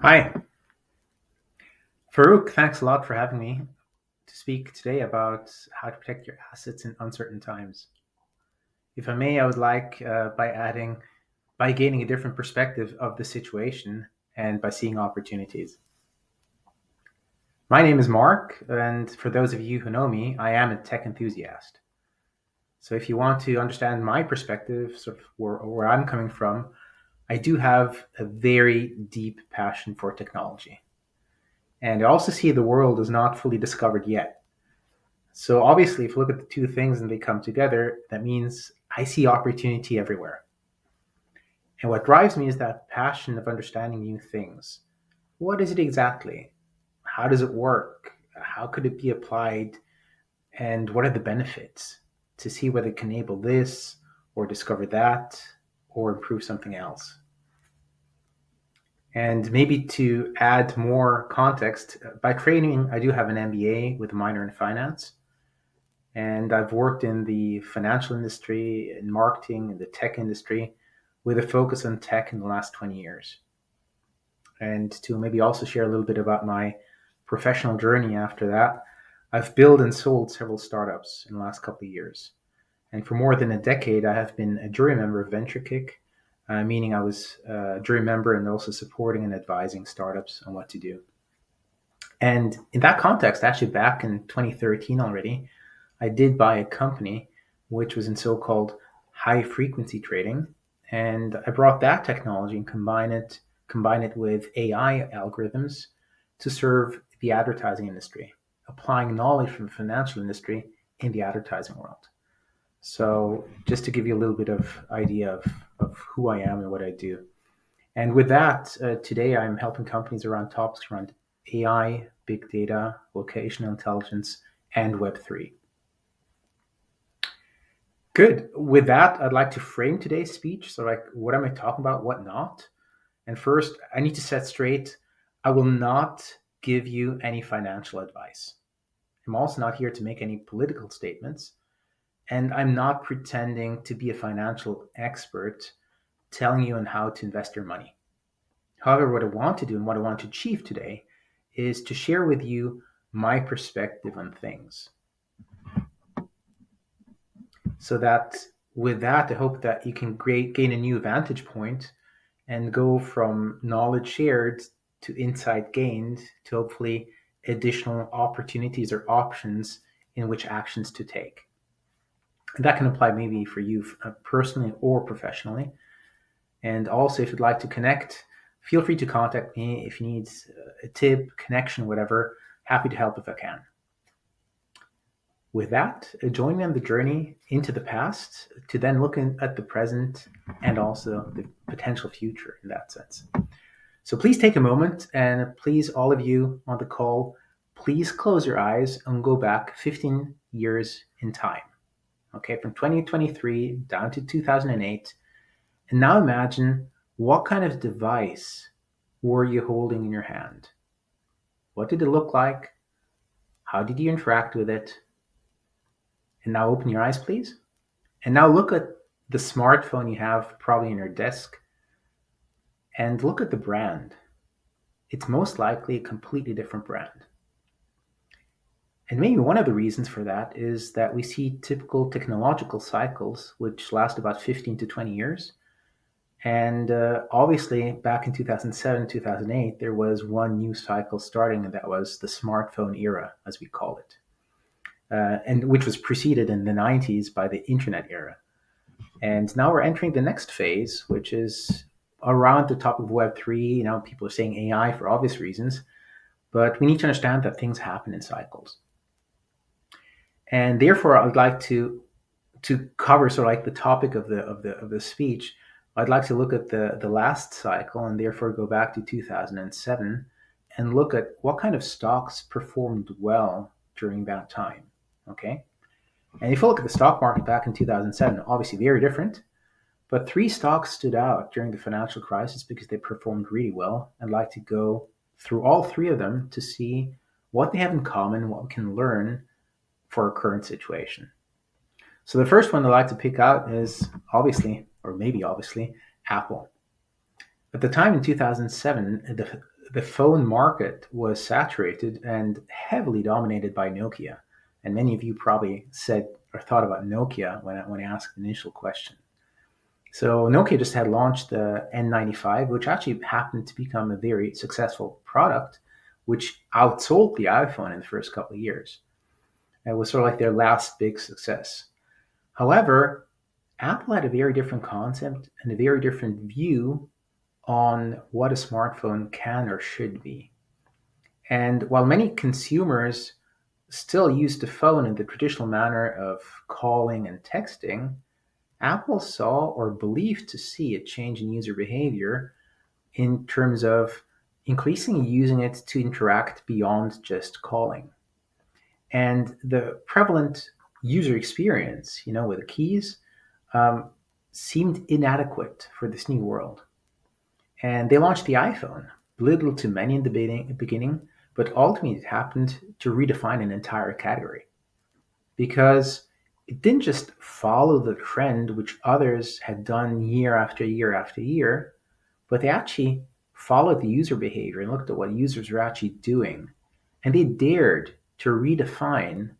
Hi, Farouk. Thanks a lot for having me to speak today about how to protect your assets in uncertain times. If I may, I would like by gaining a different perspective of the situation and by seeing opportunities. My name is Mark, and for those of you who know me, I am a tech enthusiast. So if you want to understand my perspective, sort of where I'm coming from, I do have a very deep passion for technology. And I also see the world is not fully discovered yet. So obviously, if you look at the two things and they come together, that means I see opportunity everywhere. And what drives me is that passion of understanding new things. What is it exactly? How does it work? How could it be applied? And what are the benefits? To see whether it can enable this or discover that or improve something else. And maybe to add more context, by training, I do have an MBA with a minor in finance. And I've worked in the financial industry, in marketing, in the tech industry, with a focus on tech in the last 20 years. And to maybe also share a little bit about my professional journey after that, I've built and sold several startups in the last couple of years. And for more than a decade, I have been a jury member of VentureKick, meaning I was a jury member and also supporting and advising startups on what to do. And in that context, actually back in 2013 already, I did buy a company which was in so-called high frequency trading, and I brought that technology and combine it with AI algorithms to serve the advertising industry, applying knowledge from the financial industry in the advertising world. So just to give you a little bit of idea of who I am and what I do. And with that, today I'm helping companies around topics around AI, big data, locational intelligence, and Web3. Good. With that, I'd like to frame today's speech. So, like, what am I talking about? What not? And first, I need to set straight I will not give you any financial advice. I'm also not here to make any political statements. And I'm not pretending to be a financial expert telling you on how to invest your money. However, what I want to do and what I want to achieve today is to share with you my perspective on things. So that with that, I hope that you can gain a new vantage point and go from knowledge shared to insight gained to hopefully additional opportunities or options in which actions to take. And that can apply maybe for you personally or professionally. And also, if you'd like to connect, feel free to contact me if you need a tip, connection, whatever. Happy to help if I can. With that, join me on the journey into the past to then look at the present and also the potential future in that sense. So please take a moment, and please, all of you on the call, please close your eyes and go back 15 years in time. Okay, from 2023 down to 2008. And now imagine, what kind of device were you holding in your hand? What did it look like? How did you interact with it? And now open your eyes, please. And now look at the smartphone you have probably in your desk and look at the brand. It's most likely a completely different brand. And maybe one of the reasons for that is that we see typical technological cycles which last about 15 to 20 years. And obviously, back in 2007, 2008, there was one new cycle starting, and that was the smartphone era, as we call it. And which was preceded in the 90s by the internet era. And now we're entering the next phase, which is around the top of Web3. Now people are saying AI for obvious reasons, but we need to understand that things happen in cycles. And therefore, I'd like to cover sort of like the topic of the speech. I'd like to look at the last cycle and therefore go back to 2007 and look at what kind of stocks performed well during that time. Okay. And if you look at the stock market back in 2007, obviously very different, but three stocks stood out during the financial crisis because they performed really well. I'd like to go through all three of them to see what they have in common, what we can learn for our current situation. So the first one I'd like to pick out is obviously, or maybe obviously, Apple. At the time in 2007, the phone market was saturated and heavily dominated by Nokia. And many of you probably said or thought about Nokia when I asked the initial question. So Nokia just had launched the N95, which actually happened to become a very successful product, which outsold the iPhone in the first couple of years. It was sort of like their last big success. However, Apple had a very different concept and a very different view on what a smartphone can or should be. And while many consumers still use the phone in the traditional manner of calling and texting, Apple saw or believed to see a change in user behavior in terms of increasingly using it to interact beyond just calling. And the prevalent user experience, with the keys, um, seemed inadequate for this new world. And they launched the iPhone, little to many in the beginning, but ultimately it happened to redefine an entire category because it didn't just follow the trend which others had done year after year after year, but they actually followed the user behavior and looked at what users were actually doing. And they dared to redefine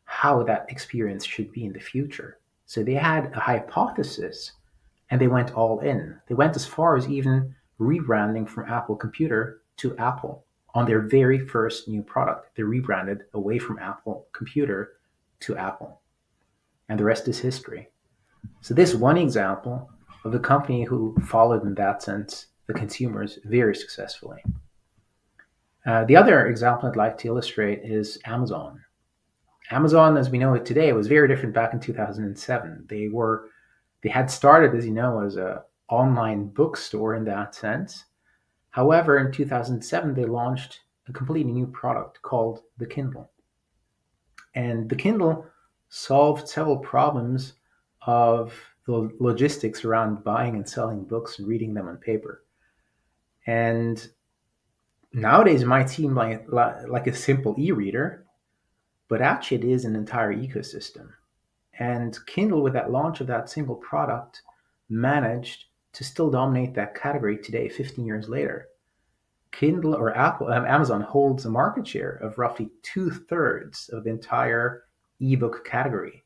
how that experience should be in the future. So they had a hypothesis and they went all in. They went as far as even rebranding from Apple Computer to Apple on their very first new product. They rebranded away from Apple Computer to Apple. And the rest is history. So this one example of a company who followed in that sense the consumers very successfully. The other example I'd like to illustrate is Amazon. Amazon, as we know it today, was very different back in 2007. They had started, as you know, as an online bookstore in that sense. However, in 2007, they launched a completely new product called the Kindle. And the Kindle solved several problems of the logistics around buying and selling books and reading them on paper. And nowadays, it might seem like a simple e-reader, but actually it is an entire ecosystem. And Kindle, with that launch of that single product, managed to still dominate that category today, 15 years later. Kindle or Amazon holds a market share of roughly 2/3 of the entire ebook category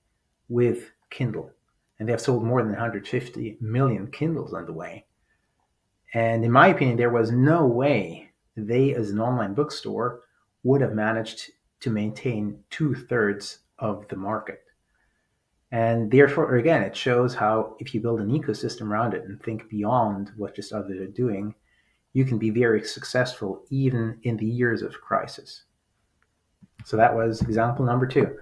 with Kindle. And they have sold more than 150 million Kindles on the way. And in my opinion, there was no way they, as an online bookstore, would have managed to maintain 2/3 of the market. And therefore, again, it shows how if you build an ecosystem around it and think beyond what just others are doing, you can be very successful even in the years of crisis. So that was example number 2.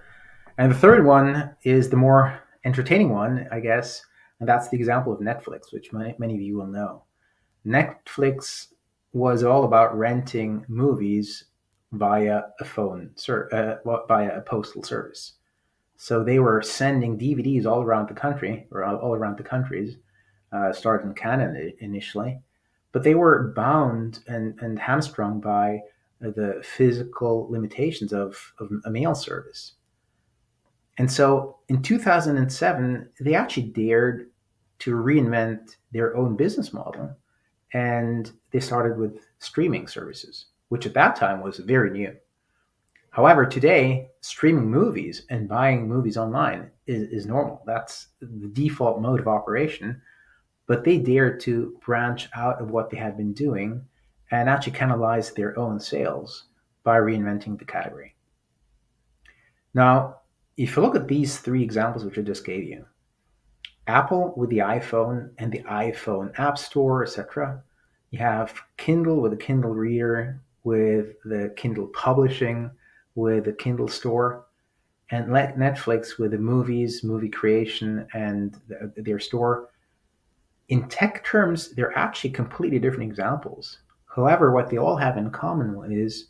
And the third one is the more entertaining one, I guess, and that's the example of Netflix, which many of you will know. Netflix was all about renting movies via via a postal service. So they were sending DVDs all around the country, or all around the countries, started in Canada initially, but they were bound and hamstrung by the physical limitations of a mail service. And so in 2007, they actually dared to reinvent their own business model, and they started with streaming services, which at that time was very new. However, today, streaming movies and buying movies online is normal. That's the default mode of operation. But they dared to branch out of what they had been doing and actually cannibalize their own sales by reinventing the category. Now, if you look at these 3 examples which I just gave you, Apple with the iPhone and the iPhone App Store, etc. You have Kindle with the Kindle Reader, with the Kindle Publishing, with the Kindle Store, and Netflix with the movies, movie creation, and their store. In tech terms, they're actually completely different examples. However, what they all have in common is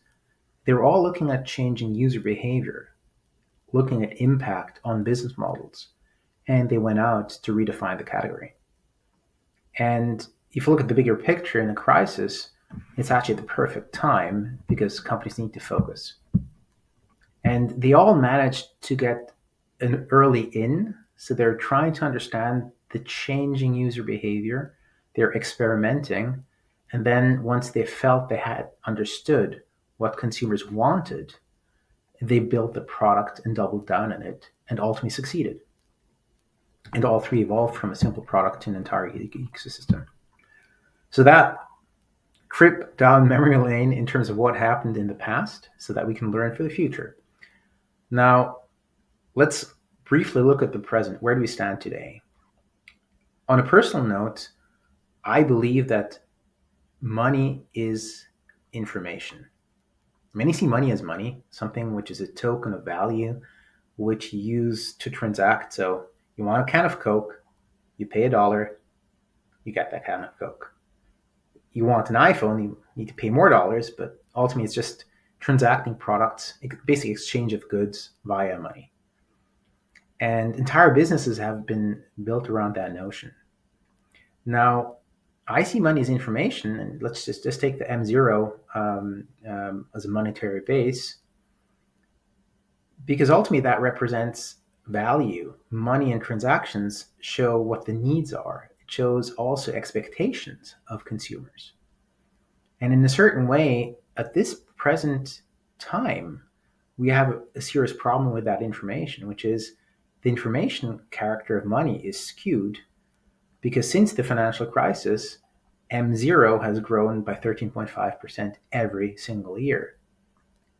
they're all looking at changing user behavior, looking at impact on business models, and they went out to redefine the category. And if you look at the bigger picture in a crisis, it's actually the perfect time because companies need to focus. And they all managed to get an early in. So they're trying to understand the changing user behavior. They're experimenting And then once they felt they had understood what consumers wanted, they built the product and doubled down on it and ultimately succeeded. And all three evolved from a simple product to an entire ecosystem. So that trip down memory lane in terms of what happened in the past so that we can learn for the future. Now, let's briefly look at the present. Where do we stand today? On a personal note, I believe that money is information. Many see money as money, something which is a token of value, which you use to transact. So you want a can of Coke, you pay $1, you get that can of Coke. You want an iPhone, you need to pay more dollars, but ultimately it's just transacting products, basically exchange of goods via money. And entire businesses have been built around that notion. Now, I see money as information, and let's just take the M0 as a monetary base, because ultimately that represents value. Money and transactions show what the needs are. It shows also expectations of consumers. And in a certain way, at this present time, we have a serious problem with that information, which is the information character of money is skewed because since the financial crisis, M0 has grown by 13.5% every single year.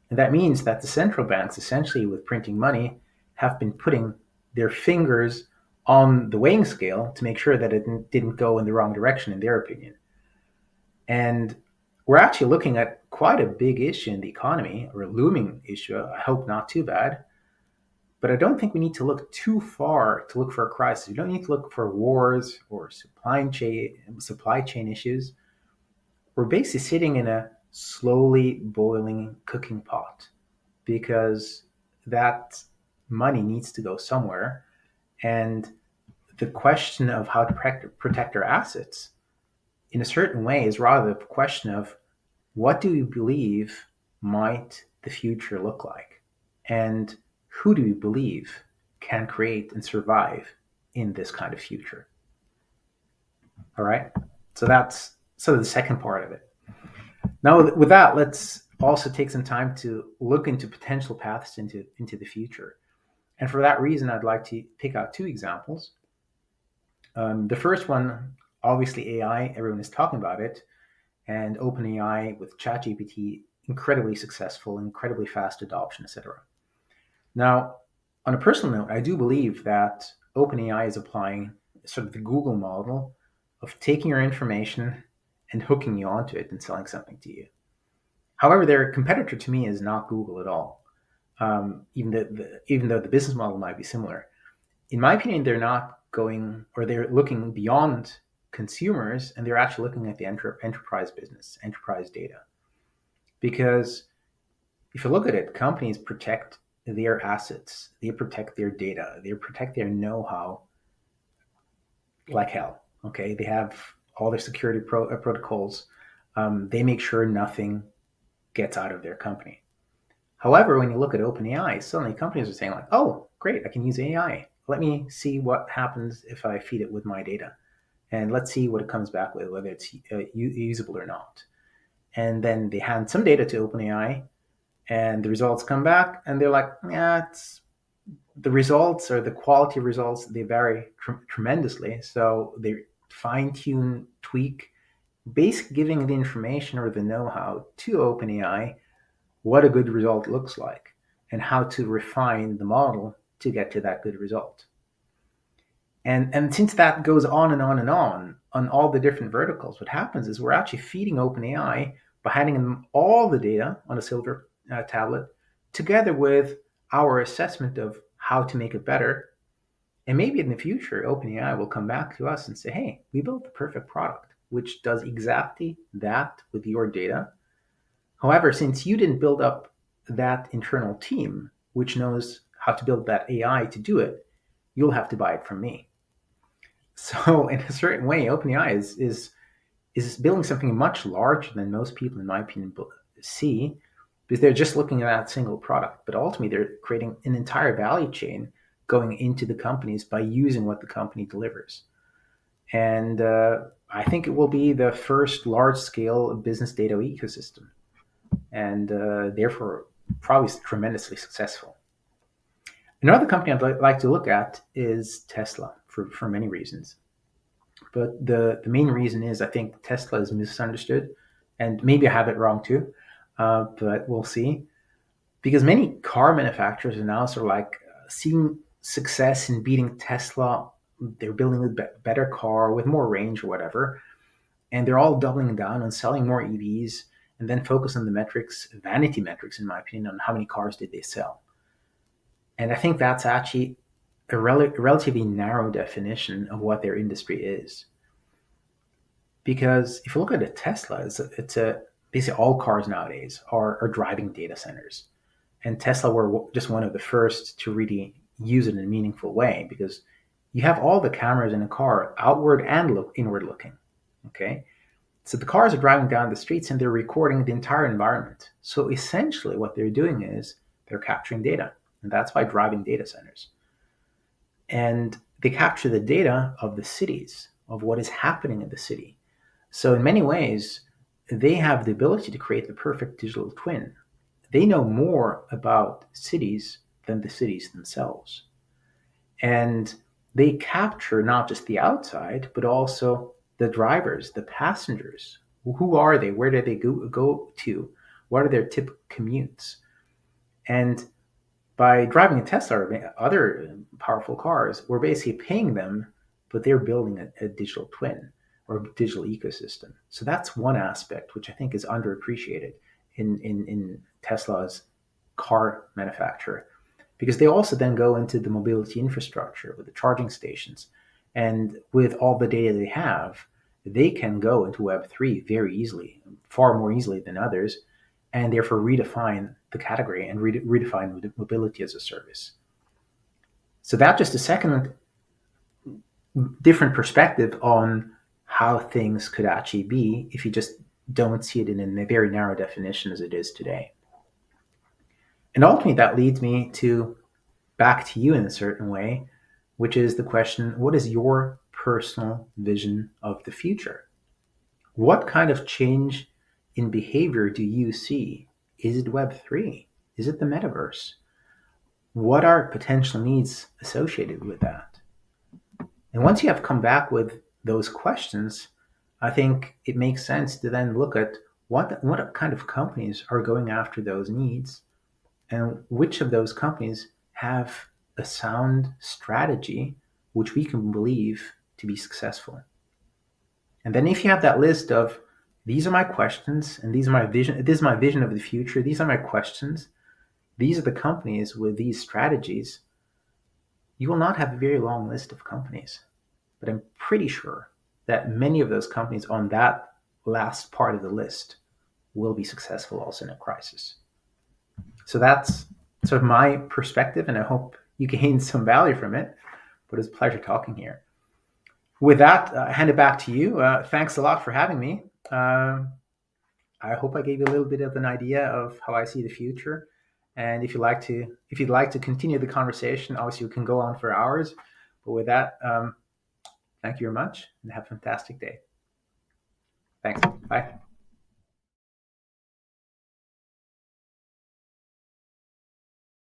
And that means that the central banks, essentially with printing money, have been putting their fingers on the weighing scale to make sure that it didn't go in the wrong direction, in their opinion. And we're actually looking at quite a big issue in the economy, or a looming issue. I hope not too bad. But I don't think we need to look too far to look for a crisis. We don't need to look for wars or supply chain issues. We're basically sitting in a slowly boiling cooking pot because that money needs to go somewhere. And the question of how to protect our assets in a certain way is rather the question of what do we believe might the future look like? And who do we believe can create and survive in this kind of future? All right. So that's the second part of it. Now, with that, let's also take some time to look into potential paths into the future. And for that reason, I'd like to pick out two examples. The first one, obviously AI, everyone is talking about it, and OpenAI with ChatGPT, incredibly successful, incredibly fast adoption, etc. Now, on a personal note, I do believe that OpenAI is applying sort of the Google model of taking your information and hooking you onto it and selling something to you. However, their competitor to me is not Google at all, even though the business model might be similar. In my opinion, they're not going, or they're looking beyond consumers, and they're actually looking at the enterprise business, enterprise data. Because if you look at it, companies protect their assets, they protect their data, they protect their know-how like hell. Okay, they have all their security protocols. They make sure nothing gets out of their company. However, when you look at OpenAI, suddenly companies are saying like, "Oh, great, I can use AI. Let me see what happens if I feed it with my data, and let's see what it comes back with, whether it's usable or not." And then they hand some data to OpenAI, and the results come back, and they're like, "Yeah, the results or the quality of results, they vary tremendously." So they fine tune, tweak, basically giving the information or the know-how to OpenAI what a good result looks like and how to refine the model to get to that good result. And since that goes on and on all the different verticals, what happens is we're actually feeding OpenAI by handing them all the data on a silver tablet together with our assessment of how to make it better. And maybe in the future, OpenAI will come back to us and say, "Hey, we built the perfect product, which does exactly that with your data. However, since you didn't build up that internal team, which knows how to build that AI to do it, you'll have to buy it from me." So in a certain way, OpenAI is building something much larger than most people, in my opinion, see, because they're just looking at that single product. But ultimately, they're creating an entire value chain going into the companies by using what the company delivers. And I think it will be the first large-scale business data ecosystem, and therefore probably tremendously successful. Another company I'd like to look at is Tesla for many reasons. But the main reason is I think Tesla is misunderstood, and maybe I have it wrong too, but we'll see. Because many car manufacturers are now sort of like seeing success in beating Tesla. They're building a better car with more range or whatever, and they're all doubling down on selling more EVs and then focus on the metrics, vanity metrics, in my opinion, on how many cars did they sell. And I think that's actually a relatively narrow definition of what their industry is. Because if you look at a Tesla, it's a basically all cars nowadays are driving data centers. And Tesla were just one of the first to really use it in a meaningful way, because you have all the cameras in a car, outward and inward looking. Okay, so the cars are driving down the streets and they're recording the entire environment. So essentially, what they're doing is they're capturing data, and that's by driving data centers. And they capture the data of the cities, of what is happening in the city. So in many ways, they have the ability to create the perfect digital twin. They know more about cities than the cities themselves. And they capture not just the outside, but also the drivers, the passengers. Who are they? Where do they go to? What are their typical commutes? And by driving a Tesla or other powerful cars, we're basically paying them, but they're building a digital twin or a digital ecosystem. So that's one aspect which I think is underappreciated in Tesla's car manufacturer, because they also then go into the mobility infrastructure with the charging stations. And with all the data they have, they can go into Web3 very easily, far more easily than others, and therefore redefine the category and redefine mobility as a service. So that's just a second different perspective on how things could actually be if you just don't see it in a very narrow definition as it is today. And ultimately, that leads me to back to you in a certain way, which is the question, what is your personal vision of the future? What kind of change in behavior do you see? Is it Web3? Is it the metaverse? What are potential needs associated with that? And once you have come back with those questions, I think it makes sense to then look at what kind of companies are going after those needs, and which of those companies have a sound strategy which we can believe to be successful. And then if you have that list of these are my questions and these are my vision, this is my vision of the future, these are my questions, these are the companies with these strategies, you will not have a very long list of companies. But I'm pretty sure that many of those companies on that last part of the list will be successful also in a crisis. So that's sort of my perspective, and I hope you gain some value from it. But it's a pleasure talking here. With that, I hand it back to you. Thanks a lot for having me. I hope I gave you a little bit of an idea of how I see the future. And if you'd like to continue the conversation, obviously we can go on for hours. But with that, thank you very much, and have a fantastic day. Thanks. Bye.